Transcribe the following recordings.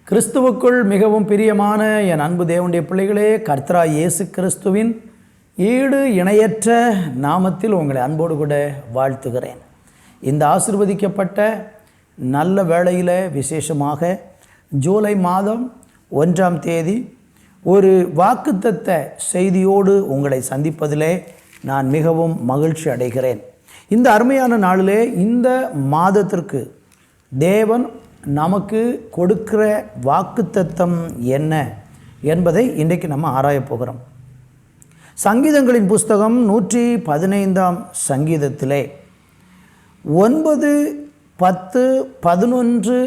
கிறிஸ்துவுக்குள் மிகவும் பிரியமான என் அன்பு தேவனுடைய பிள்ளைகளே, கர்த்தராகிய இயேசு கிறிஸ்துவின் ஈடு இணையற்ற நாமத்தில் உங்களை அன்போடு கூட வாழ்த்துகிறேன். இந்த ஆசீர்வதிக்கப்பட்ட நல்ல வேளையில் விசேஷமாக ஜூலை மாதம் 1ஆம் தேதி ஒரு வாக்குத்தத்த செய்தியோடு உங்களை சந்திப்பதிலே நான் மிகவும் மகிழ்ச்சி அடைகிறேன். இந்த அருமையான நாளிலே இந்த மாதத்திற்கு தேவன் நமக்கு கொடுக்கிற வாக்குத்தத்தம் என்ன என்பதை இன்றைக்கு நம்ம ஆராயப் போகிறோம். சங்கீதங்களின் புஸ்தகம் 115ஆம் சங்கீதத்திலே 9, 10, 11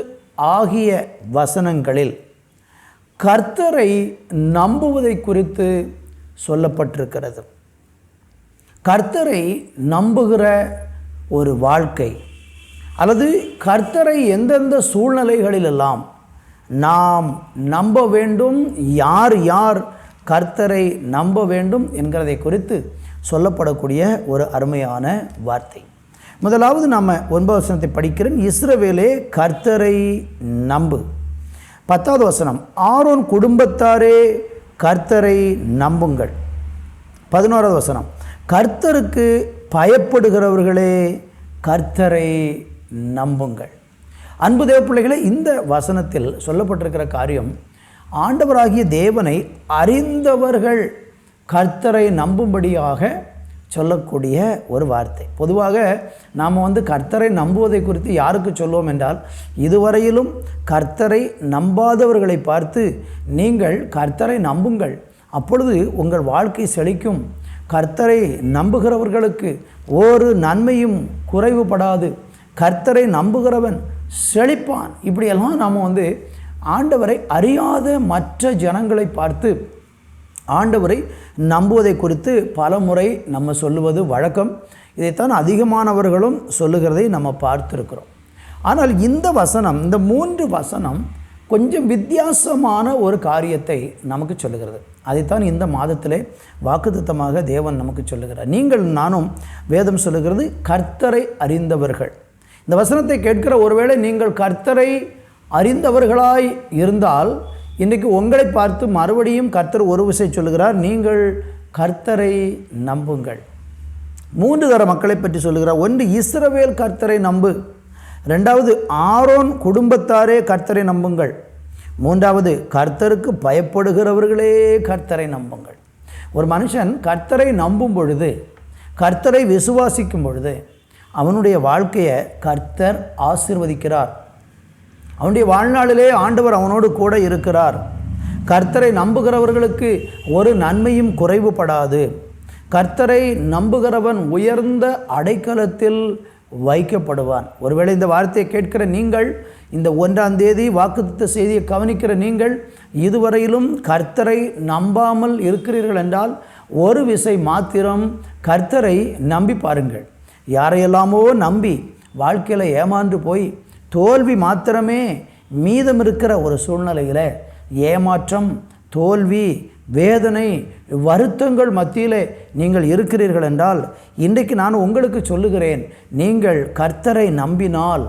ஆகிய வசனங்களில் கர்த்தரை நம்புவதை குறித்து சொல்லப்பட்டிருக்கிறது. கர்த்தரை நம்புகிற ஒரு வாழ்க்கை அல்லது கர்த்தரை எந்தெந்த சூழ்நிலைகளிலெல்லாம் நாம் நம்ப வேண்டும், யார் யார் கர்த்தரை நம்ப வேண்டும் என்கிறதை குறித்து சொல்லப்படக்கூடிய ஒரு அருமையான வார்த்தை. முதலாவது நாம் 9வது வசனத்தை படிக்கிறேன். இஸ்ரவேலே கர்த்தரை நம்பு. 10வது வசனம், ஆரோன் குடும்பத்தாரே கர்த்தரை நம்புங்கள். 11வது வசனம், கர்த்தருக்கு பயப்படுகிறவர்களே கர்த்தரை நம்புங்கள். அன்பு தேவ பிள்ளைகளே, இந்த வசனத்தில் சொல்லப்பட்டிருக்கிற காரியம் ஆண்டவராகிய தேவனை அறிந்தவர்கள் கர்த்தரை நம்பும்படியாக சொல்லக்கூடிய ஒரு வார்த்தை. பொதுவாக நாம் கர்த்தரை நம்புவதை குறித்து யாருக்கு சொல்லுவோம் என்றால், இதுவரையிலும் கர்த்தரை நம்பாதவர்களை பார்த்து நீங்கள் கர்த்தரை நம்புங்கள், அப்பொழுது உங்கள் வாழ்க்கை செழிக்கும், கர்த்தரை நம்புகிறவர்களுக்கு ஒரு நன்மையும் குறைவுபடாது, கர்த்தரை நம்புகிறவன் செழிப்பான், இப்படியெல்லாம் நாம் ஆண்டவரை அறியாத மற்ற ஜனங்களை பார்த்து ஆண்டவரை நம்புவதை குறித்து பல முறை நம்ம சொல்லுவது வழக்கம். இதைத்தான் அதிகமானவர்களும் சொல்லுகிறதை நம்ம பார்த்துருக்கிறோம். ஆனால் இந்த வசனம், இந்த 3 வசனம் கொஞ்சம் வித்தியாசமான ஒரு காரியத்தை நமக்கு சொல்லுகிறது. அதைத்தான் இந்த மாதத்திலே வாக்குத்தத்தமாக தேவன் நமக்கு சொல்லுகிறார். நீங்கள் நானும் வேதம் சொல்லுகிறது கர்த்தரை அறிந்தவர்கள். இந்த வசனத்தை கேட்கிற ஒருவேளை நீங்கள் கர்த்தரை அறிந்தவர்களாய் இருந்தால், இன்றைக்கு உங்களை பார்த்து மறுபடியும் கர்த்தர் ஒரு விஷயம் சொல்லுகிறார், நீங்கள் கர்த்தரை நம்புங்கள். 3 தர மக்களை பற்றி சொல்லுகிறார். 1, இஸ்ரவேல் கர்த்தரை நம்பு. 2வது, ஆரோன் குடும்பத்தாரே கர்த்தரை நம்புங்கள். 3வது, கர்த்தருக்கு பயப்படுகிறவர்களே கர்த்தரை நம்புங்கள். ஒரு மனுஷன் கர்த்தரை நம்பும் பொழுது, கர்த்தரை விசுவாசிக்கும் பொழுது அவனுடைய வாழ்க்கையை கர்த்தர் ஆசீர்வதிக்கிறார். அவனுடைய வாழ்நாளிலே ஆண்டவர் அவனோடு கூட இருக்கிறார். கர்த்தரை நம்புகிறவர்களுக்கு ஒரு நன்மையும் குறைவுபடாது. கர்த்தரை நம்புகிறவன் உயர்ந்த அடைக்கலத்தில் வைக்கப்படுவான். ஒருவேளை இந்த வார்த்தையை கேட்கிற நீங்கள், இந்த 1ஆம் தேதி வாக்குத்தத்த செய்தியை கவனிக்கிற நீங்கள் இதுவரையிலும் கர்த்தரை நம்பாமல் இருக்கிறீர்கள் என்றால், ஒரு விசை மாத்திரம் கர்த்தரை நம்பி பாருங்கள். யாரையெல்லாமோ நம்பி வாழ்க்கையில் ஏமாந்து போய் தோல்வி மாத்திரமே மீதம் இருக்கிற ஒரு சூழ்நிலையில் ஏமாற்றம், தோல்வி, வேதனை, வருத்தங்கள் மத்தியிலே நீங்கள் இருக்கிறீர்கள் என்றால், இன்றைக்கு நான் உங்களுக்கு சொல்லுகிறேன், நீங்கள் கர்த்தரை நம்பினால்,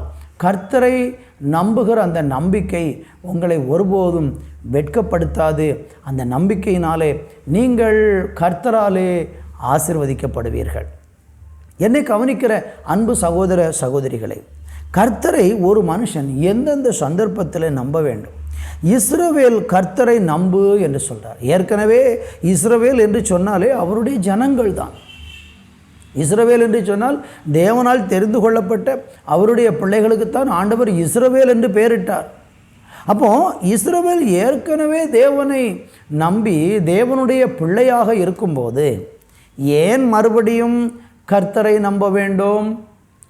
கர்த்தரை நம்புகிற அந்த நம்பிக்கை உங்களை ஒருபோதும் வெட்கப்படுத்தாது. அந்த நம்பிக்கையினாலே நீங்கள் கர்த்தராலே ஆசீர்வதிக்கப்படுவீர்கள். என்னை கவனிக்கிற அன்பு சகோதர சகோதரிகளை, கர்த்தரை ஒரு மனுஷன் எந்தெந்த சந்தர்ப்பத்தில் நம்ப வேண்டும்? இஸ்ரவேல் கர்த்தரை நம்பு என்று சொல்கிறார். ஏற்கனவே இஸ்ரவேல் என்று சொன்னாலே அவருடைய ஜனங்கள் தான். இஸ்ரவேல் என்று சொன்னால் தேவனால் தெரிந்து கொள்ளப்பட்ட அவருடைய பிள்ளைகளுக்குத்தான் ஆண்டவர் இஸ்ரவேல் என்று பெயரிட்டார். அப்போது இஸ்ரவேல் ஏற்கனவே தேவனை நம்பி தேவனுடைய பிள்ளையாக இருக்கும்போது ஏன் மறுபடியும் கர்த்தரை நம்ப வேண்டும்?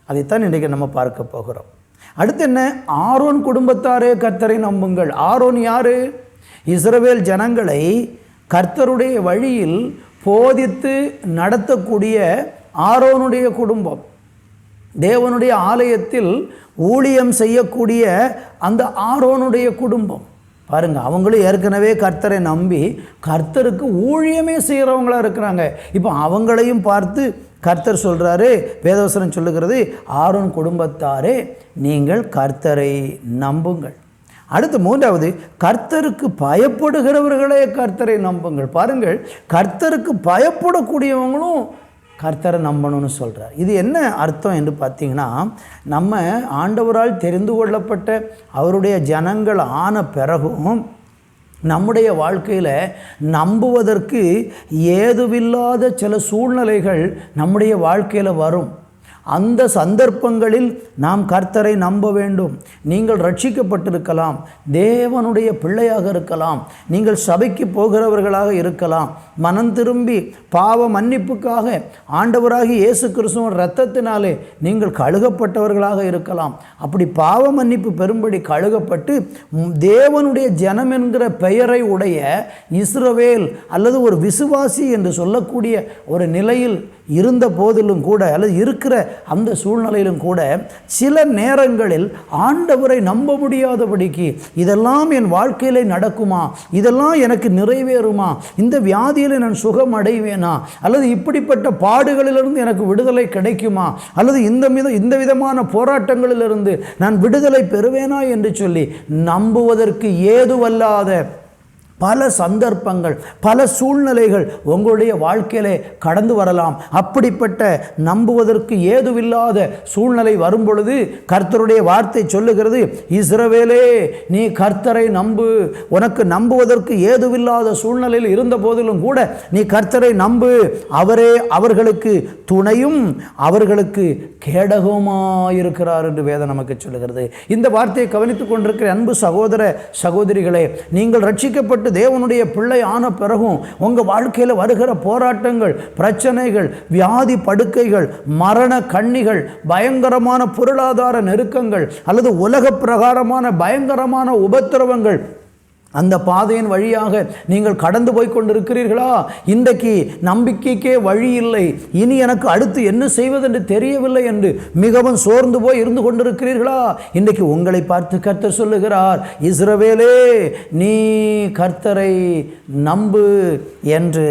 அதைத்தான் இன்றைக்கு நம்ம பார்க்க போகிறோம். அடுத்து என்ன? ஆரோன் குடும்பத்தாரே கர்த்தரை நம்புங்கள். ஆரோன் யாரு? இஸ்ரவேல் ஜனங்களை கர்த்தருடைய வழியில் போதித்து நடத்தக்கூடிய ஆரோனுடைய குடும்பம். தேவனுடைய ஆலயத்தில் ஊழியம் செய்யக்கூடிய அந்த ஆரோனுடைய குடும்பம் பாருங்க, அவங்களும் ஏற்கனவே கர்த்தரை நம்பி கர்த்தருக்கு ஊழியமே செய்கிறவங்களா இருக்கிறாங்க. இப்போ அவங்களையும் பார்த்து கர்த்தர் சொல்கிறாரு, வேதவசனம் சொல்லுகிறது, ஆரோன் குடும்பத்தாரே நீங்கள் கர்த்தரை நம்புங்கள். அடுத்து மூன்றாவது, கர்த்தருக்கு பயப்படுகிறவர்களே கர்த்தரை நம்புங்கள். பாருங்கள், கர்த்தருக்கு பயப்படக்கூடியவங்களும் கர்த்தரை நம்பணும்னு சொல்கிறார். இது என்ன அர்த்தம் என்று பார்த்தீங்கன்னா, நம்ம ஆண்டவரால் தெரிந்து கொள்ளப்பட்ட அவருடைய ஜனங்கள் ஆன பிறகும் நம்முடைய வாழ்க்கையில் நம்புவதற்கு ஏதுவில்லாத சில சூழ்நிலைகள் நம்முடைய வாழ்க்கையில் வரும். அந்த சந்தர்ப்பங்களில் நாம் கர்த்தரை நம்ப வேண்டும். நீங்கள் ரட்சிக்கப்பட்டிருக்கலாம், தேவனுடைய பிள்ளையாக இருக்கலாம், நீங்கள் சபைக்கு போகிறவர்களாக இருக்கலாம், மனம் திரும்பி பாவ மன்னிப்புக்காக ஆண்டவராகி இயேசு கிறிஸ்துவின் இரத்தத்தினாலே நீங்கள் கழுகப்பட்டவர்களாக இருக்கலாம். அப்படி பாவ மன்னிப்பு பெறும்படி கழுகப்பட்டு தேவனுடைய ஜனம் என்கிற பெயரை உடைய இஸ்ரவேல் அல்லது ஒரு விசுவாசி என்று சொல்லக்கூடிய ஒரு நிலையில் இருந்த போதிலும் கூட, அல்லது இருக்கிற அந்த சூழ்நிலையிலும் கூட, சில நேரங்களில் ஆண்டவரை நம்ப முடியாதபடிக்கு இதெல்லாம் என் வாழ்க்கையிலே நடக்குமா, இதெல்லாம் எனக்கு நிறைவேறுமா, இந்த வியாதியில் நான் சுகம் அடைவேனா, அல்லது இப்படிப்பட்ட பாடுகளிலிருந்து எனக்கு விடுதலை கிடைக்குமா, அல்லது இந்த விதமான போராட்டங்களிலிருந்து நான் விடுதலை பெறுவேனா என்று சொல்லி நம்புவதற்கு ஏதுவல்லாத பல சந்தர்ப்பங்கள், பல சூழ்நிலைகள் உங்களுடைய வாழ்க்கையிலே கடந்து வரலாம். அப்படிப்பட்ட நம்புவதற்கு ஏதுவில்லாத சூழ்நிலை வரும் பொழுது கர்த்தருடைய வார்த்தை சொல்லுகிறது, இஸ்ரவேலே நீ கர்த்தரை நம்பு. உனக்கு நம்புவதற்கு ஏதுவில்லாத சூழ்நிலையில் இருந்த போதிலும் கூட நீ கர்த்தரை நம்பு. அவரே அவர்களுக்கு துணையும் அவர்களுக்கு கேடகமாயிருக்கிறார் என்று வேதம் நமக்கு சொல்லுகிறது. இந்த வார்த்தையை கவனித்துக் கொண்டிருக்கிற அன்பு சகோதர சகோதரிகளே, நீங்கள் ரட்சிக்கப்பட்டு தேவனுடைய பிள்ளை ஆன பிறகும் உங்கள் வாழ்க்கையில் வருகிற போராட்டங்கள், பிரச்சனைகள், வியாதி படுக்கைகள், மரண கண்ணிகள், பயங்கரமான பொருளாதார நெருக்கங்கள் அல்லது உலக பிரகாரமான பயங்கரமான உபத்திரவங்கள், அந்த பாதையின் வழியாக நீங்கள் கடந்து போய் கொண்டிருக்கிறீர்களா? இன்றைக்கு நம்பிக்கைக்கே வழி இல்லை, இனி எனக்கு அடுத்து என்ன செய்வதென்று தெரியவில்லை என்று மிகவும் சோர்ந்து போய் இருந்து கொண்டிருக்கிறீர்களா? இன்றைக்கு உங்களை பார்த்து கர்த்தர் சொல்லுகிறார், இஸ்ரவேலே நீ கர்த்தரை நம்பு என்று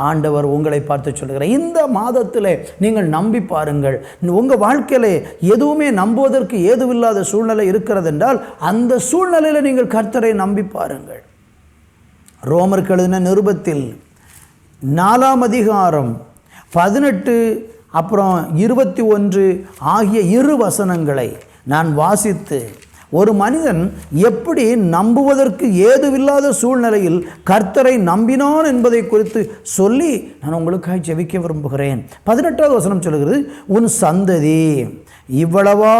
ஆண்டவர் உங்களை பார்த்து சொல்லுகிறார். இந்த மாதத்தில் நீங்கள் நம்பி பாருங்கள். உங்கள் வாழ்க்கையில் எதுவுமே நம்புவதற்கு ஏதுவில்லாத சூழ்நிலை இருக்கிறது என்றால் அந்த சூழ்நிலையில் நீங்கள் கர்த்தரை நம்பி பாருங்கள். ரோமருக்கு எழுதின நிருபத்தில் 4 அதிகாரம் 18 அப்புறம் 21 ஆகிய 2 வசனங்களை நான் வாசித்து, ஒரு மனிதன் எப்படி நம்புவதற்கு ஏதுவில்லாத சூழ்நிலையில் கர்த்தரை நம்பினான் என்பதை குறித்து சொல்லி நான் உங்களுக்காக ஜெபிக்க விரும்புகிறேன். 18வது வசனம் சொல்லுகிறது, உன் சந்ததி இவ்வளவா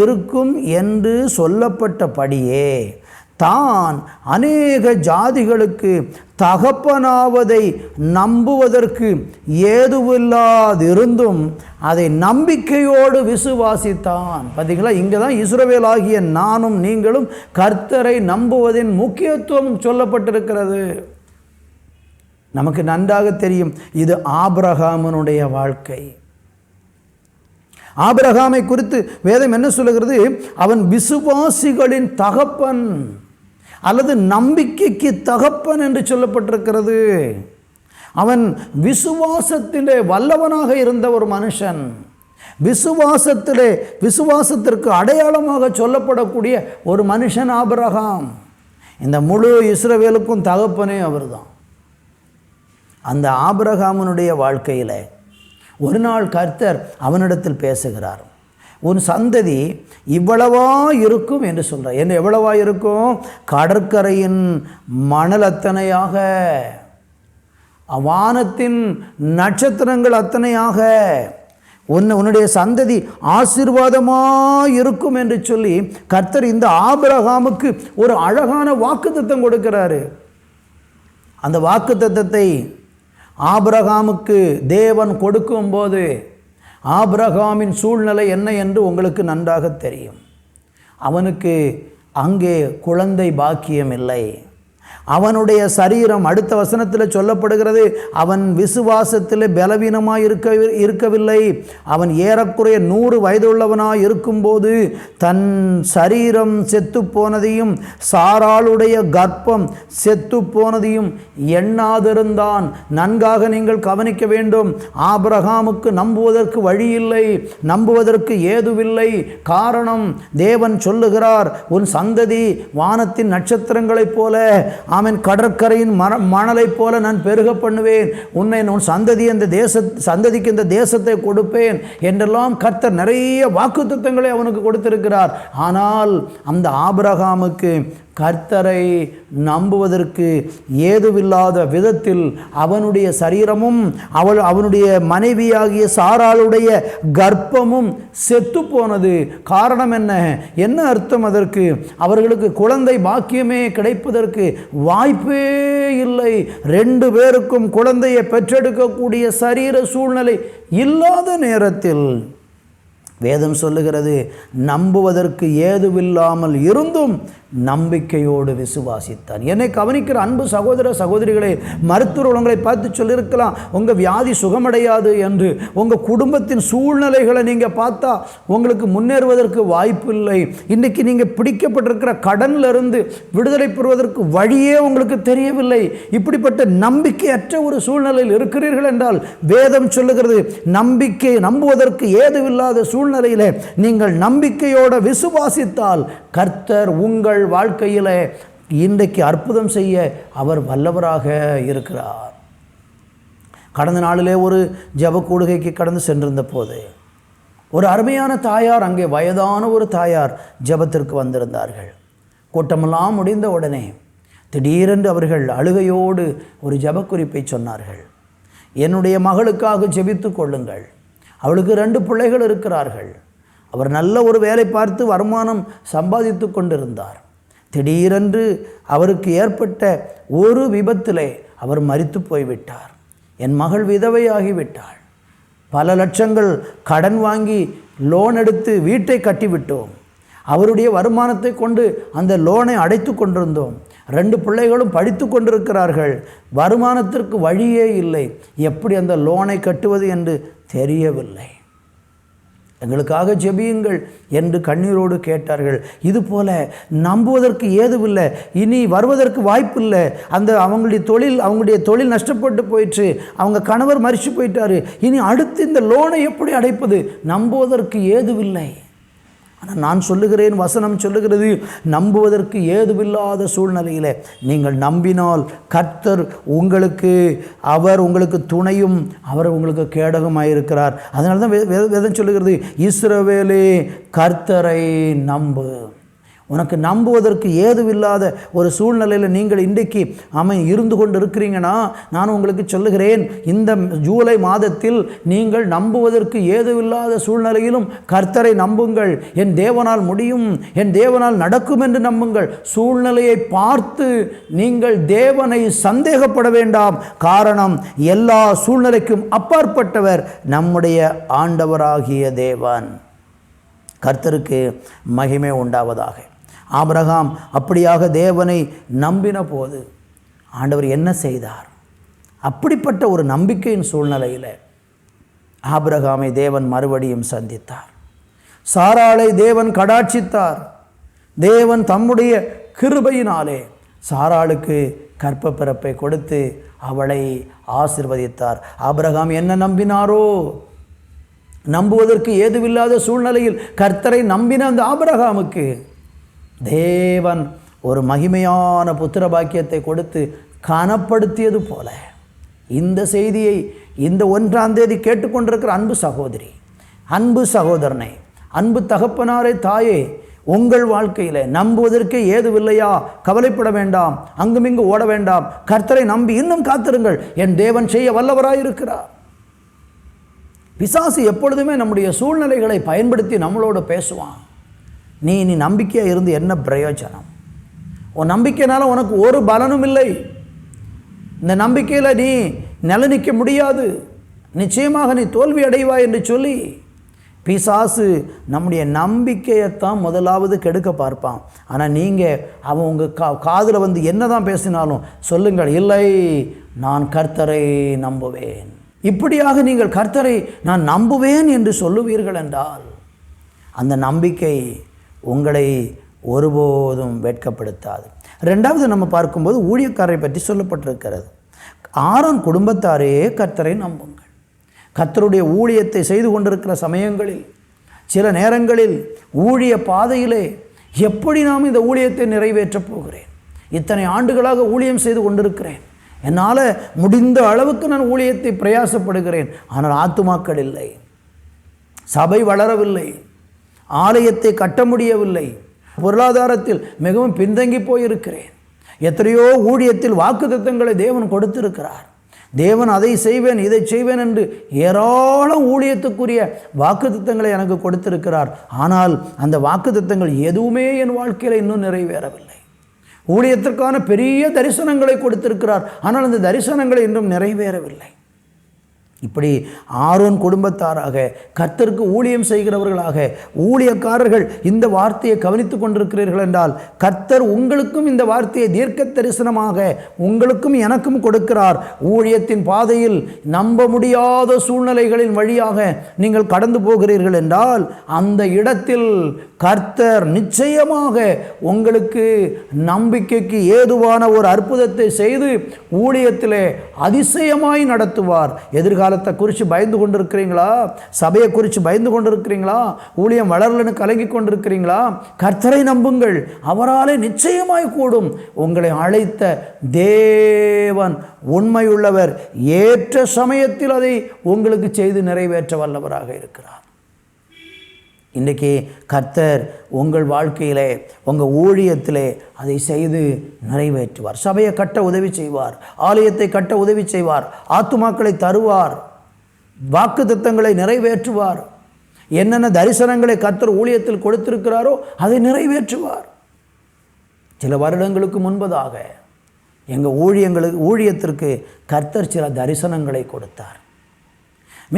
இருக்கும் என்று சொல்லப்பட்டபடியே தான் அநேக ஜாதிகளுக்கு தகப்பனாவதை நம்புவதற்கு ஏதுவில்லாதிருந்தும் அதை நம்பிக்கையோடு விசுவாசித்தான். பார்த்தீங்களா, இங்கே தான் இஸ்ரவேலாகிய நானும் நீங்களும் கர்த்தரை நம்புவதின் முக்கியத்துவம் சொல்லப்பட்டிருக்கிறது. நமக்கு நன்றாக தெரியும், இது ஆபிரகாமனுடைய வாழ்க்கை. ஆபிரகாமை குறித்து வேதம் என்ன சொல்லுகிறது? அவன் விசுவாசிகளின் தகப்பன் அல்லது நம்பிக்கைக்கு தகப்பன் என்று சொல்லப்பட்டிருக்கிறது. அவன் விசுவாசத்திலே வல்லவனாக இருந்த ஒரு மனுஷன். விசுவாசத்திற்கு அடையாளமாக சொல்லப்படக்கூடிய ஒரு மனுஷன் ஆபிரகாம். இந்த முழு இஸ்ரவேலுக்கும் தகப்பனே அவர்தான். அந்த ஆபிரகாமனுடைய வாழ்க்கையில் ஒரு நாள் கர்த்தர் அவனிடத்தில் பேசுகிறார். உன் சந்ததி இவ்வளவா இருக்கும் என்று சொல்கிறார். என்ன எவ்வளவா இருக்கும்? கடற்கரையின் மணல் அத்தனையாக, வானத்தின் நட்சத்திரங்கள் அத்தனையாக உன்னுடைய சந்ததி ஆசீர்வாதமாக இருக்கும் என்று சொல்லி கர்த்தர் இந்த ஆபிரகாமுக்கு ஒரு அழகான வாக்குத்தத்தம் கொடுக்கிறாரு. அந்த வாக்குத்தத்தத்தை ஆபிரகாமுக்கு தேவன் கொடுக்கும்போது ஆபிரகாமின் சூழ்நிலை என்ன என்று உங்களுக்கு நன்றாக தெரியும். அவனுக்கு அங்கே குழந்தை பாக்கியம் இல்லை. அவனுடைய சரீரம், அடுத்த வசனத்தில் சொல்லப்படுகிறது, அவன் விசுவாசத்தில் பலவீனமாய் இருக்கவில்லை. அவன் ஏறக்குறைய 100 வயதுள்ளவனாய் இருக்கும்போது தன் சரீரம் செத்து போனதையும் சாராளுடைய கர்ப்பம் செத்து போனதையும் எண்ணாதிருந்தான். நன்காக நீங்கள் கவனிக்க வேண்டும். ஆபிரகாமுக்கு நம்புவதற்கு வழி இல்லை, நம்புவதற்கு ஏதுவில்லை. காரணம், தேவன் சொல்லுகிறார், உன் சந்ததி வானத்தின் நட்சத்திரங்களைப் போல, ஆமென், கடற்கரையின் மணலைப் போல நான் பெருக பண்ணுவேன். உன்னை உன் சந்ததிக்கு இந்த தேசத்தை கொடுப்பேன் என்றெல்லாம் கர்த்தர் நிறைய வாக்குத்தத்தங்களை அவனுக்கு கொடுத்திருக்கிறார். ஆனால் அந்த ஆபிரகாமுக்கு கர்த்தரை நம்புவதற்கு ஏதுவில்லாத விதத்தில் அவனுடைய சரீரமும் அவனுடைய மனைவியாகிய சாராளுடைய கர்ப்பமும் செத்து போனது. காரணம் என்ன அர்த்தம் அதற்கு? அவர்களுக்கு குழந்தை பாக்கியமே கிடைப்பதற்கு வாய்ப்பே இல்லை. 2 பேருக்கும் குழந்தையை பெற்றெடுக்கக்கூடிய சரீர சூழ்நிலை இல்லாத நேரத்தில் வேதம் சொல்லுகிறது, நம்புவதற்கு ஏதுவில்லாமல் இருந்தும் நம்பிக்கையோடு விசுவாசித்தான். என்னை கவனிக்கிற அன்பு சகோதர சகோதரிகளே, மருத்துவர் உங்களை பார்த்து சொல்லியிருக்கலாம், உங்கள் வியாதி சுகமடையாது என்று. உங்கள் குடும்பத்தின் சூழ்நிலைகளை நீங்கள் பார்த்தா உங்களுக்கு முன்னேறுவதற்கு வாய்ப்பு இல்லை. இன்றைக்கி நீங்கள் பிடிக்கப்பட்டிருக்கிற கடனிலிருந்து விடுதலை பெறுவதற்கு வழியே உங்களுக்கு தெரியவில்லை. இப்படிப்பட்ட நம்பிக்கையற்ற ஒரு சூழ்நிலையில் இருக்கிறீர்கள் என்றால் வேதம் சொல்லுகிறது, நம்புவதற்கு ஏதுவில்லாத சூழ்நிலையில் நீங்கள் நம்பிக்கையோடு விசுவாசித்தால் கர்த்தர் உங்கள் வாழ்க்கையில் இன்றைக்கு அற்புதம் செய்ய அவர் வல்லவராக இருக்கிறார். கடந்த நாளிலே ஒரு ஜெப கூடுகைக்கு கடந்து சென்றிருந்த போது ஒரு அருமையான தாயார், அங்கே வயதான ஒரு தாயார் ஜெபத்திற்கு வந்திருந்தார்கள். கூட்டமெல்லாம் முடிந்த உடனே திடீரென்று அவர்கள் அழுகையோடு ஒரு ஜெப குறிப்பை சொன்னார்கள். என்னுடைய மகளுக்காக ஜெபித்து கொள்ளுங்கள். அவளுக்கு 2 பிள்ளைகள் இருக்கிறார்கள். அவர் நல்ல ஒரு வேலை பார்த்து வருமானம் சம்பாதித்து கொண்டிருந்தார். திடீரென்று அவருக்கு ஏற்பட்ட ஒரு விபத்திலே அவர் மரித்து போய்விட்டார். என் மகள் விதவையாகிவிட்டாள். பல லட்சங்கள் கடன் வாங்கி லோன் எடுத்து வீட்டை கட்டிவிட்டோம். அவருடைய வருமானத்தை கொண்டு அந்த லோனை அடைத்து கொண்டிருந்தோம். 2 பிள்ளைகளும் படித்து கொண்டிருக்கிறார்கள். வருமானத்திற்கு வழியே இல்லை. எப்படி அந்த லோனை கட்டுவது என்று தெரியவில்லை. எங்களுக்காக ஜெபியுங்கள் என்று கண்ணீரோடு கேட்டார்கள். இதுபோல நம்புவதற்கு ஏதுவில்லை, இனி வருவதற்கு வாய்ப்பில்லை. அவங்களுடைய தொழில் நஷ்டப்பட்டு போயிடுச்சு, அவங்க கணவர் மரிச்சு போயிட்டாரு, இனி அடுத்து இந்த லோனை எப்படி அடைப்பது? நம்புவதற்கு ஏதுவில்லை. ஆனால் நான் சொல்லுகிறேன், வசனம் சொல்லுகிறது, நம்புவதற்கு ஏதுவில்லாத சூழ்நிலையில் நீங்கள் நம்பினால் கர்த்தர் உங்களுக்கு துணையும் அவர் உங்களுக்கு கேடகமாயிருக்கிறார். அதனால தான் வேதம் சொல்லுகிறது, இஸ்ரவேலே கர்த்தரை நம்பு. உனக்கு நம்புவதற்கு ஏதுவில்லாத ஒரு சூழ்நிலையில் நீங்கள் இன்றைக்கு இருந்து கொண்டு இருக்கிறீங்கன்னா, நான் உங்களுக்கு சொல்லுகிறேன், இந்த ஜூலை மாதத்தில் நீங்கள் நம்புவதற்கு ஏதுவில்லாத சூழ்நிலையிலும் கர்த்தரை நம்புங்கள். என் தேவனால் முடியும், என் தேவனால் நடக்கும் என்று நம்புங்கள். சூழ்நிலையை பார்த்து நீங்கள் தேவனை சந்தேகப்பட வேண்டாம். காரணம், எல்லா சூழ்நிலைக்கும் அப்பாற்பட்டவர் நம்முடைய ஆண்டவராகிய தேவன். கர்த்தருக்கு மகிமை உண்டாவதாக. ஆபிரகாம் அப்படியாக தேவனை நம்பின போது ஆண்டவர் என்ன செய்தார்? அப்படிப்பட்ட ஒரு நம்பிக்கையின் சூழ்நிலையில் ஆபிரகாமை தேவன் மறுபடியும் சந்தித்தார். சாராளை தேவன் கடாட்சித்தார். தேவன் தம்முடைய கிருபையினாலே சாராளுக்கு கற்ப பிறப்பை கொடுத்து அவளை ஆசீர்வதித்தார். ஆபிரகாம் என்ன நம்பினாரோ, நம்புவதற்கு ஏதுவில்லாத சூழ்நிலையில் கர்த்தரை நம்பின அந்த ஆபிரகாமுக்கு தேவன் ஒரு மகிமையான புத்திர பாக்கியத்தை கொடுத்து கனப்படுத்தியது போல, இந்த செய்தியை இந்த 1ஆம் தேதி கேட்டுக்கொண்டிருக்கிற அன்பு சகோதரி, அன்பு சகோதரனை, அன்பு தகப்பனாரே, தாயே, உங்கள் வாழ்க்கையில் நம்புவதற்கே ஏதுவில்லையா? கவலைப்பட வேண்டாம், அங்குமிங்கு ஓட வேண்டாம். கர்த்தரை நம்பி இன்னும் காத்திருங்கள். என் தேவன் செய்ய வல்லவராயிருக்கிறார். பிசாசு எப்பொழுதுமே நம்முடைய சூழ்நிலைகளை பயன்படுத்தி நம்மளோட பேசுவான். நீ நம்பிக்கையாக இருந்து என்ன பிரயோஜனம்? உன் நம்பிக்கையினால உனக்கு ஒரு பலனும் இல்லை. இந்த நம்பிக்கையில் நீ நிலைநிற்க முடியாது. நிச்சயமாக நீ தோல்வி அடைவாய் என்று சொல்லி பிசாசு நம்முடைய நம்பிக்கையைத்தான் முதலாவது கெடுக்க பார்ப்பான். ஆனால் நீங்கள் அவன் உங்கள் காதில் வந்து என்ன தான் பேசினாலும் சொல்லுங்கள், இல்லை, நான் கர்த்தரை நம்புவேன். இப்படியாக நீங்கள் கர்த்தரை நான் நம்புவேன் என்று சொல்லுவீர்கள் என்றால் அந்த நம்பிக்கை உங்களை ஒருபோதும் வெட்கப்படுத்தாது. ரெண்டாவது நம்ம பார்க்கும்போது ஊழியக்காரரை பற்றி சொல்லப்பட்டிருக்கிறது. ஆரோன் குடும்பத்தாரே கர்த்தரை நம்புங்கள். கர்த்தருடைய ஊழியத்தை செய்து கொண்டிருக்கிற சமயங்களில் சில நேரங்களில் ஊழிய பாதையிலே எப்படி நாம் இந்த ஊழியத்தை நிறைவேற்றப் போகிறேன், இத்தனை ஆண்டுகளாக ஊழியம் செய்து கொண்டிருக்கிறேன், என்னால் முடிந்த அளவுக்கு நான் ஊழியத்தை பிரயாசப்படுகிறேன், ஆனால் ஆத்துமாக்கள் இல்லை, சபை வளரவில்லை, ஆலயத்தை கட்ட முடியவில்லை, பொருளாதாரத்தில் மிகவும் பின்தங்கி போயிருக்கிறேன், எத்தனையோ ஊழியத்தில் வாக்குத்தத்தங்களை தேவன் கொடுத்திருக்கிறார், தேவன் அதை செய்வேன் இதை செய்வேன் என்று ஏராளம் ஊழியத்துக்குரிய வாக்குத்தத்தங்களை எனக்கு கொடுத்திருக்கிறார், ஆனால் அந்த வாக்குத்தத்தங்கள் எதுவுமே என் வாழ்க்கையில் இன்னும் நிறைவேறவில்லை. ஊழியத்திற்கான பெரிய தரிசனங்களை கொடுத்திருக்கிறார், ஆனால் அந்த தரிசனங்களை இன்னும் நிறைவேறவில்லை. இப்படி ஆரோன் குடும்பத்தாராக கர்த்தருக்கு ஊழியம் செய்கிறவர்களாக ஊழியக்காரர்கள் இந்த வார்த்தையை கவனித்து கொண்டிருக்கிறீர்கள் என்றால் கர்த்தர் உங்களுக்கும் இந்த வார்த்தையை தீர்க்க தரிசனமாக உங்களுக்கும் எனக்கும் கொடுக்கிறார். ஊழியத்தின் பாதையில் நம்ப முடியாத சூழ்நிலைகளின் வழியாக நீங்கள் கடந்து போகிறீர்கள் என்றால் அந்த இடத்தில் கர்த்தர் நிச்சயமாக உங்களுக்கு நம்பிக்கைக்கு ஏதுவான ஒரு அற்புதத்தை செய்து ஊழியத்திலே அதிசயமாய் நடத்துவார். எதிர்காலத்தை குறித்து பயந்து கொண்டிருக்கிறீங்களா? சபையை குறித்து பயந்து கொண்டிருக்கிறீங்களா? ஊழியம் வளரலன்னு கலங்கி கொண்டிருக்கிறீங்களா? கர்த்தரை நம்புங்கள், அவராலே நிச்சயமாய் கூடும். உங்களை அழைத்த தேவன் உண்மையுள்ளவர், ஏற்ற சமயத்தில் அதை உங்களுக்கு செய்து நிறைவேற்ற வல்லவராக இருக்கிறார். இன்றைக்கி கர்த்தர் உங்கள் வாழ்க்கையிலே உங்கள் ஊழியத்திலே அதை செய்து நிறைவேற்றுவார். சபையை கட்ட உதவி செய்வார், ஆலயத்தை கட்ட உதவி செய்வார், ஆத்துமாக்களை தருவார், வாக்குத்தத்தங்களை நிறைவேற்றுவார், என்னென்ன தரிசனங்களை கர்த்தர் ஊழியத்தில் கொடுத்திருக்கிறாரோ அதை நிறைவேற்றுவார். சில வருடங்களுக்கு முன்பதாக எங்கள் ஊழியத்திற்கு கர்த்தர் சில தரிசனங்களை கொடுத்தார்.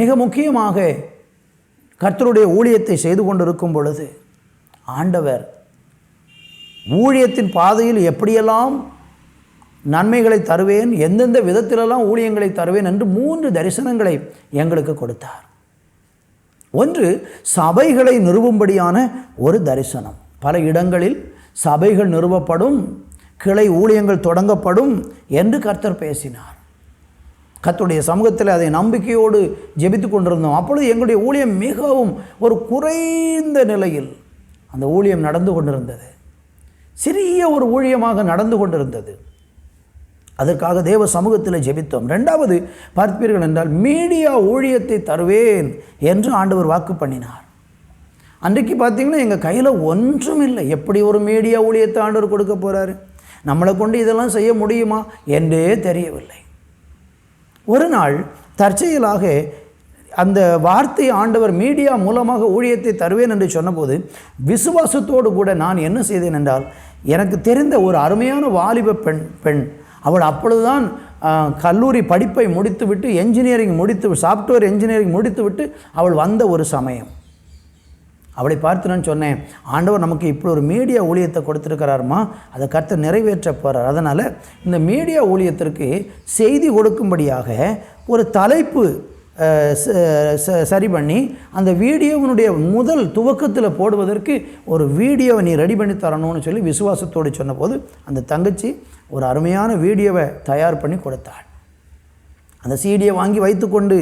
மிக முக்கியமாக கர்த்தருடைய ஊழியத்தை செய்து கொண்டிருக்கும் பொழுது ஆண்டவர் ஊழியத்தின் பாதையில் எப்படியெல்லாம் நன்மைகளை தருவேன், எந்தெந்த விதத்திலெல்லாம் ஊழியங்களை தருவேன் என்று 3 தரிசனங்களை எங்களுக்கு கொடுத்தார். ஒன்று, சபைகளை நிறுவும்படியான ஒரு தரிசனம். பல இடங்களில் சபைகள் நிறுவப்படும், கிளை ஊழியங்கள் தொடங்கப்படும் என்று கர்த்தர் பேசினார். கர்த்தருடைய சமூகத்தில் அதை நம்பிக்கையோடு ஜெபித்து கொண்டிருந்தோம். அப்பொழுது எங்களுடைய ஊழியம் மிகவும் ஒரு குறைந்த நிலையில் அந்த ஊழியம் நடந்து கொண்டிருந்தது. சிறிய ஒரு ஊழியமாக நடந்து கொண்டிருந்தது. அதற்காக தேவ சமூகத்தில் ஜெபித்தோம். ரெண்டாவது பார்ப்பீர்கள் என்றால் மீடியா ஊழியத்தை தருவேன் என்று ஆண்டவர் வாக்கு பண்ணினார். அன்றைக்கு பார்த்தீங்கன்னா எங்கள் கையில் ஒன்றும் இல்லை. எப்படி ஒரு மீடியா ஊழியத்தை ஆண்டவர் கொடுக்க போகிறாரு? நம்மளை கொண்டு இதெல்லாம் செய்ய முடியுமா என்றே தெரியவில்லை. ஒரு நாள் தற்செயலாக அந்த வார்த்தை ஆண்டவர் மீடியா மூலமாக ஊழியத்தை தருவேன் என்று சொன்னபோது விசுவாசத்தோடு கூட நான் என்ன செய்தேன் என்றால், எனக்கு தெரிந்த ஒரு அருமையான வாலிப பெண் அவள் அப்பொழுதுதான் கல்லூரி படிப்பை முடித்துவிட்டு சாஃப்ட்வேர் என்ஜினியரிங் முடித்துவிட்டு அவள் வந்த ஒரு சமயம். அவளை பார்த்து நான் சொன்னேன், ஆண்டவர் நமக்கு இப்படி ஒரு மீடியா ஊழியத்தை கொடுத்துருக்கிறாருமா, அதை கர்த்தர் நிறைவேற்ற போகிறார். அதனால் இந்த மீடியா ஊழியத்திற்கு செய்தி கொடுக்கும்படியாக ஒரு தலைப்பு சரி பண்ணி அந்த வீடியோவினுடைய முதல் துவக்கத்தில் போடுவதற்கு ஒரு வீடியோவை நீ ரெடி பண்ணி தரணும்னு சொல்லி விசுவாசத்தோடு சொன்னபோது அந்த தங்கச்சி ஒரு அருமையான வீடியோவை தயார் பண்ணி கொடுத்தாள். அந்த சீடியை வாங்கி வைத்துக்கொண்டு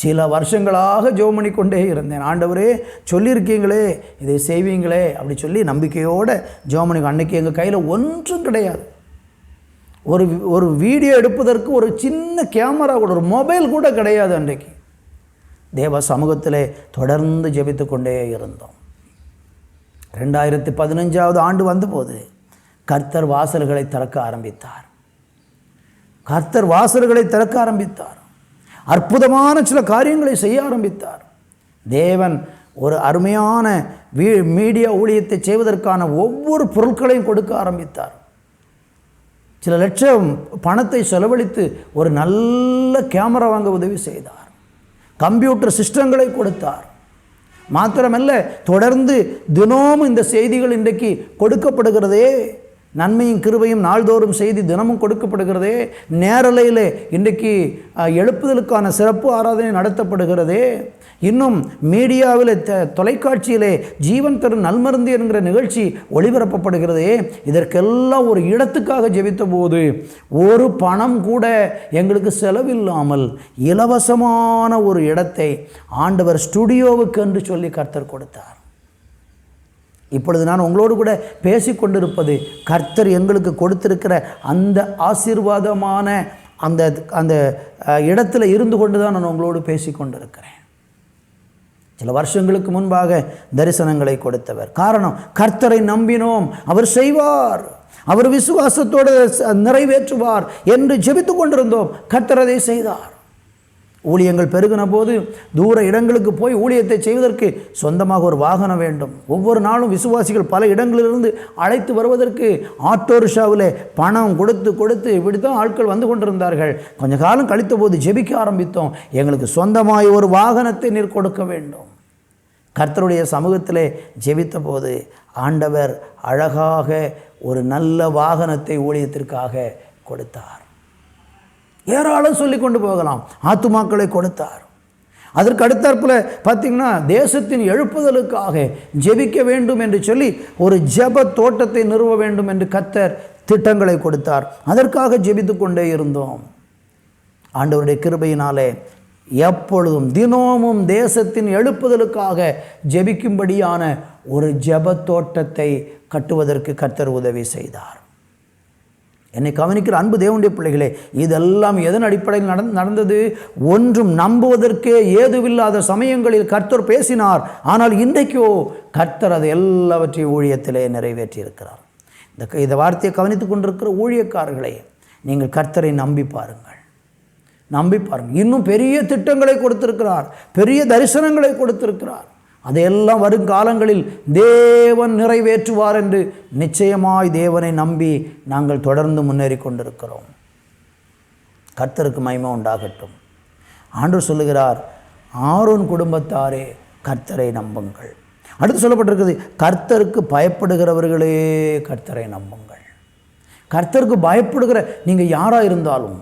சில வருஷங்களாக ஜெபம் பண்ணி கொண்டே இருந்தேன். ஆண்டவரே சொல்லியிருக்கீங்களே, இதை செய்வீங்களே அப்படி சொல்லி நம்பிக்கையோடு ஜெபம் பண்ணி. அன்றைக்கி எங்கள் கையில் ஒன்றும் கிடையாது. ஒரு வீடியோ எடுப்பதற்கு ஒரு சின்ன கேமரா கூட, ஒரு மொபைல் கூட கிடையாது. அன்றைக்கு தேவ சமூகத்திலே தொடர்ந்து ஜெபித்து கொண்டே இருந்தோம். 2015ஆவது ஆண்டு வந்தபோது கர்த்தர் வாசல்களை திறக்க ஆரம்பித்தார். அற்புதமான சில காரியங்களை செய்ய ஆரம்பித்தார். தேவன் ஒரு அருமையான மீடியா ஊழியத்தை செய்வதற்கான ஒவ்வொரு பொருட்களையும் கொடுக்க ஆரம்பித்தார். சில லட்சம் பணத்தை செலவழித்து ஒரு நல்ல கேமரா வாங்க உதவி செய்தார். கம்ப்யூட்டர் சிஸ்டங்களை கொடுத்தார். மாத்திரமல்ல, தொடர்ந்து தினமும் இந்த செய்திகள் இன்றைக்கு கொடுக்கப்படுகிறதே. நன்மையும் கிருபையும் நாள்தோறும் செய்தி தினமும் கொடுக்கப்படுகிறதே. நேரலையில் இன்றைக்கு எழுப்புதலுக்கான சிறப்பு ஆராதனை நடத்தப்படுகிறதே. இன்னும் மீடியாவில் தொலைக்காட்சியிலே ஜீவன் தரும் நல்மருந்து என்கிற நிகழ்ச்சி ஒளிபரப்பப்படுகிறதே. இதற்கெல்லாம் ஒரு இடத்துக்காக ஜெபித்த போது ஒரு பணம் கூட எங்களுக்கு செலவில்லாமல் இலவசமான ஒரு இடத்தை ஆண்டவர் ஸ்டுடியோவுக்கு என்று சொல்லி கர்த்தர் கொடுத்தார். இப்பொழுது நான் உங்களோடு கூட பேசிக்கொண்டிருப்பது கர்த்தர் எங்களுக்கு கொடுத்திருக்கிற அந்த ஆசீர்வாதமான அந்த அந்த இடத்துல இருந்து கொண்டு தான் நான் உங்களோடு பேசிக்கொண்டிருக்கிறேன். சில வருஷங்களுக்கு முன்பாக தரிசனங்களை கொடுத்தவர். காரணம், கர்த்தரை நம்பினோம், அவர் செய்வார், அவர் விசுவாசத்தோடு நிறைவேற்றுவார் என்று ஜெபித்து கொண்டிருந்தோம். கர்த்தர் அதை செய்தார். ஊழியங்கள் பெருகின போது தூர இடங்களுக்கு போய் ஊழியத்தை செய்வதற்கு சொந்தமாக ஒரு வாகனம் வேண்டும். ஒவ்வொரு நாளும் விசுவாசிகள் பல இடங்களிலிருந்து அழைத்து வருவதற்கு ஆட்டோ ரிக்ஷாவில் பணம் கொடுத்து இப்படித்தான் ஆட்கள் வந்து கொண்டிருந்தார்கள். கொஞ்ச காலம் கழித்த போது ஜெபிக்க ஆரம்பித்தோம், எங்களுக்கு சொந்தமாய் ஒரு வாகனத்தை நீர் கொடுக்க வேண்டும். கர்த்தருடைய சமூகத்திலே ஜெபித்த போது ஆண்டவர் அழகாக ஒரு நல்ல வாகனத்தை ஊழியத்திற்காக கொடுத்தார். ஏராளம் சொல்லி கொண்டு போகலாம். ஆத்துமாக்களை கொடுத்தார். அதற்கு அடுத்தாற்போல பார்த்திங்கன்னா, தேசத்தின் எழுப்புதலுக்காக ஜெபிக்க வேண்டும் என்று சொல்லி ஒரு ஜெப தோட்டத்தை நிறுவ வேண்டும் என்று கர்த்தர் திட்டங்களை கொடுத்தார். அதற்காக ஜெபித்து கொண்டே இருந்தோம். ஆண்டவருடைய கிருபையினாலே எப்பொழுதும் தினமும் தேசத்தின் எழுப்புதலுக்காக ஜெபிக்கும்படியான ஒரு ஜெப தோட்டத்தை கட்டுவதற்கு கர்த்தர் உதவி செய்தார். என்னை கவனிக்கிற அன்பு தேவனுடைய பிள்ளைகளே, இதெல்லாம் எதன் அடிப்படையில் நடந்தது? ஒன்றும் நம்புவதற்கே ஏதுவில்லாத சமயங்களில் கர்த்தர் பேசினார். ஆனால் இன்றைக்கோ கர்த்தர் அதை எல்லாவற்றையும் ஊழியத்திலே நிறைவேற்றியிருக்கிறார். இந்த வார்த்தையை கவனித்து கொண்டிருக்கிற ஊழியக்காரர்களே, நீங்கள் கர்த்தரை நம்பி பாருங்கள். இன்னும் பெரிய திட்டங்களை கொடுத்திருக்கிறார், பெரிய தரிசனங்களை கொடுத்திருக்கிறார். அதையெல்லாம் வருங்காலங்களில் தேவன் நிறைவேற்றுவார் என்று நிச்சயமாய் தேவனை நம்பி நாங்கள் தொடர்ந்து முன்னேறி கொண்டிருக்கிறோம். கர்த்தருக்கு மகிமை உண்டாகட்டும். ஆண்டவர் சொல்லுகிறார், ஆரோன் குடும்பத்தாரே கர்த்தரை நம்புங்கள். அடுத்து சொல்லப்பட்டிருக்கிறது, கர்த்தருக்கு பயப்படுகிறவர்களே கர்த்தரை நம்புங்கள். கர்த்தருக்கு பயப்படுகிற நீங்கள் யாராக இருந்தாலும்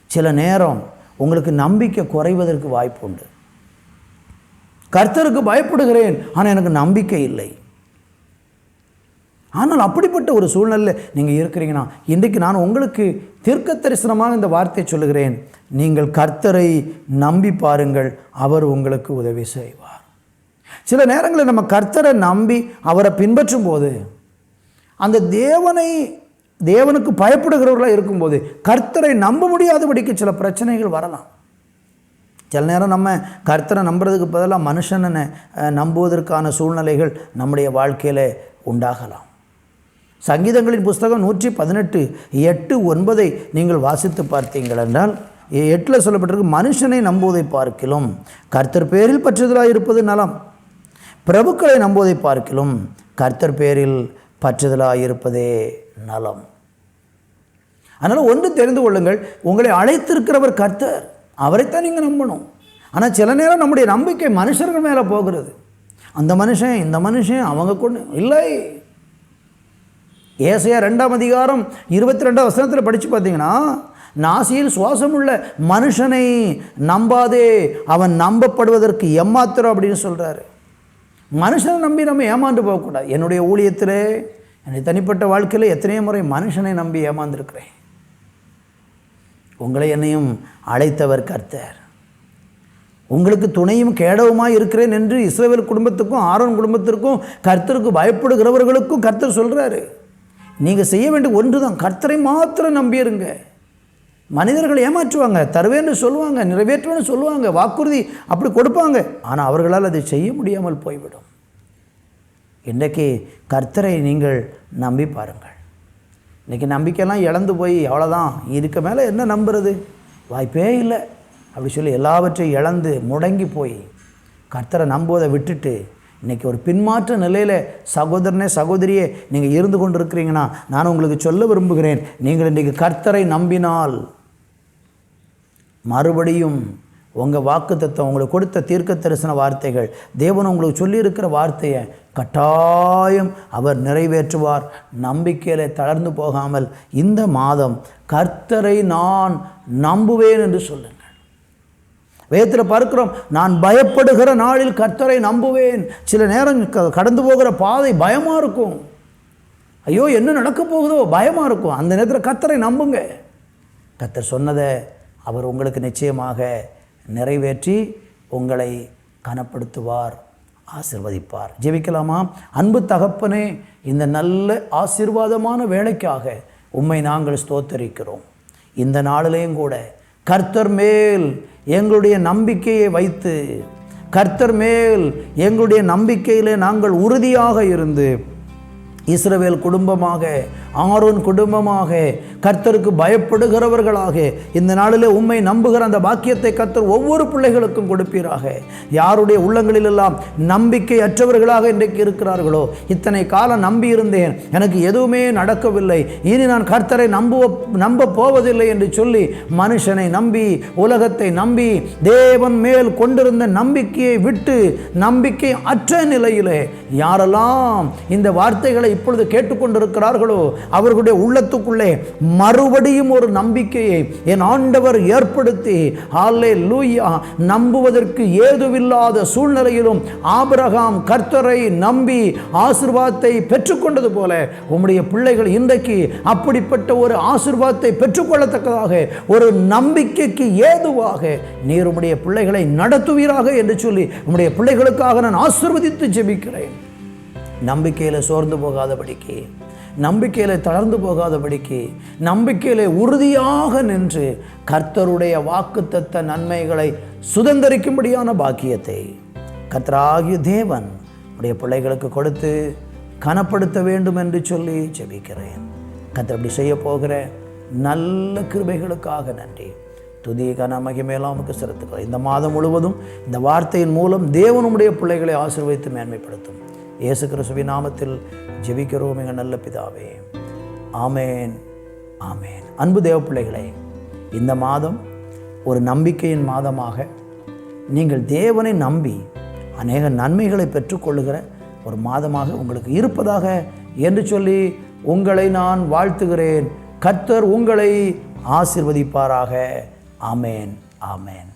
சில நேரம் உங்களுக்கு நம்பிக்கை குறைவதற்கு வாய்ப்பு உண்டு. கர்த்தருக்கு பயப்படுகிறேன், ஆனால் எனக்கு நம்பிக்கை இல்லை. ஆனால் அப்படிப்பட்ட ஒரு சூழ்நிலையில் நீங்கள் இருக்கிறீங்கன்னா, இன்றைக்கு நான் உங்களுக்கு தீர்க்க தரிசனமாக இந்த வார்த்தையை சொல்லுகிறேன். நீங்கள் கர்த்தரை நம்பி பாருங்கள், அவர் உங்களுக்கு உதவி செய்வார். சில நேரங்களில் நம்ம கர்த்தரை நம்பி அவரை பின்பற்றும் போது, அந்த தேவனுக்கு பயப்படுகிறவர்களாக இருக்கும்போது கர்த்தரை நம்ப முடியாதபடிக்கு சில பிரச்சனைகள் வரலாம். சில நேரம் நம்ம கர்த்தரை நம்புறதுக்கு பதிலாக மனுஷனை நம்புவதற்கான சூழ்நிலைகள் நம்முடைய வாழ்க்கையில் உண்டாகலாம். சங்கீதங்களின் புஸ்தகம் 118 8 9 நீங்கள் வாசித்து பார்த்தீங்கள் என்றால் 8 சொல்லப்பட்டிருக்கு, மனுஷனை நம்புவதை பார்க்கிலும் கர்த்தர் பேரில் பற்றுதலாக இருப்பது நலம், பிரபுக்களை நம்புவதை பார்க்கிலும் கர்த்தர் பேரில் பற்றுதலாக இருப்பதே நலம். அதனால் ஒன்று தெரிந்து கொள்ளுங்கள், உங்களை அழைத்திருக்கிறவர் கர்த்தர், அவரைத்தான் நீங்கள் நம்பணும். ஆனால் சில நேரம் நம்முடைய நம்பிக்கை மனுஷர்கள் மேலே போகிறது. அந்த மனுஷன் இந்த மனுஷன் அவங்க கொண்டு இல்லை. ஏசாயா 2ஆம் அதிகாரம் 22ஆம் வசனத்தில் படித்து பார்த்தீங்கன்னா, நாசியில் சுவாசமுள்ள மனுஷனை நம்பாதே, அவன் நம்பப்படுவதற்கு எம்மாத்திரம் அப்படின்னு சொல்கிறாரு. மனுஷனை நம்பி நம்ம ஏமாந்து போகக்கூடாது. என்னுடைய ஊழியத்தில், என்னுடைய தனிப்பட்ட வாழ்க்கையில் எத்தனையோ முறை மனுஷனை நம்பி ஏமாந்துருக்கிறேன். உங்களை என்னையும் அழைத்தவர் கர்த்தர். உங்களுக்கு துணையும் கேடவுமாய் இருக்கிறேன் என்று இஸ்ரவேல் குடும்பத்துக்கும் ஆரோன் குடும்பத்திற்கும் கர்த்தருக்கு பயப்படுகிறவர்களுக்கும் கர்த்தர் சொல்கிறாரு. நீங்கள் செய்ய வேண்டிய ஒன்று தான், கர்த்தரை மாத்திரம் நம்பியிருங்க. மனிதர்கள் ஏமாற்றுவாங்க, தருவேன்னு சொல்லுவாங்க, நிறைவேற்றுவேன்னு சொல்லுவாங்க, வாக்குறுதி அப்படி கொடுப்பாங்க, ஆனால் அவர்களால் அதை செய்ய முடியாமல் போய்விடும். இன்றைக்கு கர்த்தரை நீங்கள் நம்பி பாருங்கள். இன்றைக்கி நம்பிக்கையெல்லாம் இழந்து போய் அவ்வளோதான், இதுக்கு மேலே என்ன நம்புறது, வாய்ப்பே இல்லை அப்படி சொல்லி எல்லாவற்றையும் இழந்து முடங்கி போய் கர்த்தரை நம்புவதை விட்டுட்டு இன்றைக்கி ஒரு பின்மாற்ற நிலையில் சகோதரனே சகோதரியே நீங்கள் இருந்து கொண்டு இருக்கிறீங்கன்னா, நான் உங்களுக்கு சொல்ல விரும்புகிறேன், நீங்கள் இன்றைக்கி கர்த்தரை நம்பினால் மறுபடியும் உங்கள் வாக்குத்தத்தம், உங்களுக்கு கொடுத்த தீர்க்க தரிசன வார்த்தைகள், தேவன் உங்களுக்கு சொல்லியிருக்கிற வார்த்தையை கட்டாயம் அவர் நிறைவேற்றுவார். நம்பிக்கையில் தளர்ந்து போகாமல் இந்த மாதம் கர்த்தரை நான் நம்புவேன் என்று சொல்லுங்கள். வேதத்தில் பார்க்கிறோம், நான் பயப்படுகிற நாளில் கர்த்தரை நம்புவேன். சில நேரம் கடந்து போகிற பாதை பயமாக இருக்கும். ஐயோ என்ன நடக்க போகுதோ பயமாக இருக்கும். அந்த நேரத்தில் கர்த்தரை நம்புங்க. கர்த்தர் சொன்னதை அவர் உங்களுக்கு நிச்சயமாக நிறைவேற்றி உங்களை கனப்படுத்துவார், ஆசீர்வதிப்பார். ஜெபிக்கலாமா? அன்பு தகப்பனே, இந்த நல்ல ஆசீர்வாதமான வேலைக்காக உம்மை நாங்கள் ஸ்தோத்தரிக்கிறோம். இந்த நாளிலேயும் கூட கர்த்தர் மேல் எங்களுடைய நம்பிக்கையை வைத்து, கர்த்தர் மேல் எங்களுடைய நம்பிக்கையிலே நாங்கள் உறுதியாக இருந்து, இஸ்ரவேல் குடும்பமாக, ஆரோன் குடும்பமாக, கர்த்தருக்கு பயப்படுகிறவர்களாக இந்த நாளில் உம்மை நம்புகிற அந்த பாக்கியத்தை கர்த்தர் ஒவ்வொரு பிள்ளைகளுக்கும் கொடுப்பீராக. யாருடைய உள்ளங்களிலெல்லாம் நம்பிக்கை அற்றவர்களாக இன்றைக்கு இருக்கிறார்களோ, இத்தனை காலம் நம்பி இருந்தேன், எனக்கு எதுவுமே நடக்கவில்லை, இனி நான் கர்த்தரை நம்ப போவதில்லை என்று சொல்லி மனுஷனை நம்பி, உலகத்தை நம்பி, தேவன் மேல் கொண்டிருந்த நம்பிக்கையை விட்டு நம்பிக்கை அற்ற நிலையிலே யாரெல்லாம் இந்த வார்த்தைகளை இப்பொழுது கேட்டுக்கொண்டிருக்கிறார்களோ அவர்களுடைய உள்ளத்துக்குள்ளே மறுபடியும் ஒரு நம்பிக்கையை என் ஆண்டவர் ஏற்படுத்தி, ஹல்லேலூயா, நம்புவதற்கு ஏதுவில்லாத சூழ்நிலையிலும் ஆபிரகாம் கர்த்தரை நம்பி ஆசீர்வாதத்தை பெற்றுக்கொண்டது போல உம்முடைய பிள்ளைகள் இன்றைக்கு அப்படிப்பட்ட ஒரு ஆசீர்வாதத்தை பெற்றுக்கொள்ளத்தக்கதாக ஒரு நம்பிக்கைக்கு ஏதுவாக நீர் உம்முடைய பிள்ளைகளை நடத்துவீராக என்று சொல்லி உம்முடைய பிள்ளைகளுக்காக நான் ஆசீர்வதித்து ஜெபிக்கிறேன். நம்பிக்கையில் சோர்ந்து போகாதபடிக்கு, நம்பிக்கையில் தளர்ந்து போகாதபடிக்கு, நம்பிக்கையில் உறுதியாக நின்று கர்த்தருடைய வாக்குத்தத்த நன்மைகளை சுதந்தரிக்கும்படியான பாக்கியத்தை கர்த்தராகிய தேவன் உடைய பிள்ளைகளுக்கு கொடுத்து கனப்படுத்த வேண்டும் என்று சொல்லி ஜெபிக்கிறேன். கர்த்தர் அப்படி செய்ய போகிற நல்ல கிருபைகளுக்காக நன்றி. துதி கன மகிமையெல்லாம் நமக்கு செலுத்துகிறோம். இந்த மாதம் முழுவதும் இந்த வார்த்தையின் மூலம் தேவன் உம்முடைய பிள்ளைகளை ஆசீர்வதித்து மேன்மைப்படுத்தும். இயேசு கிறிஸ்துவின் நாமத்தில் ஜெபிக்கிறோம் எங்கள் நல்ல பிதாவே. ஆமேன், ஆமேன். அன்பு தேவ பிள்ளைகளே, இந்த மாதம் ஒரு நம்பிக்கையின் மாதமாக நீங்கள் தேவனை நம்பி அநேக நன்மைகளை பெற்றுக்கொள்ளுகிற ஒரு மாதமாக உங்களுக்கு இருப்பதாக என்று சொல்லி உங்களை நான் வாழ்த்துகிறேன். கர்த்தர் உங்களை ஆசீர்வதிப்பாராக. ஆமேன், ஆமேன்.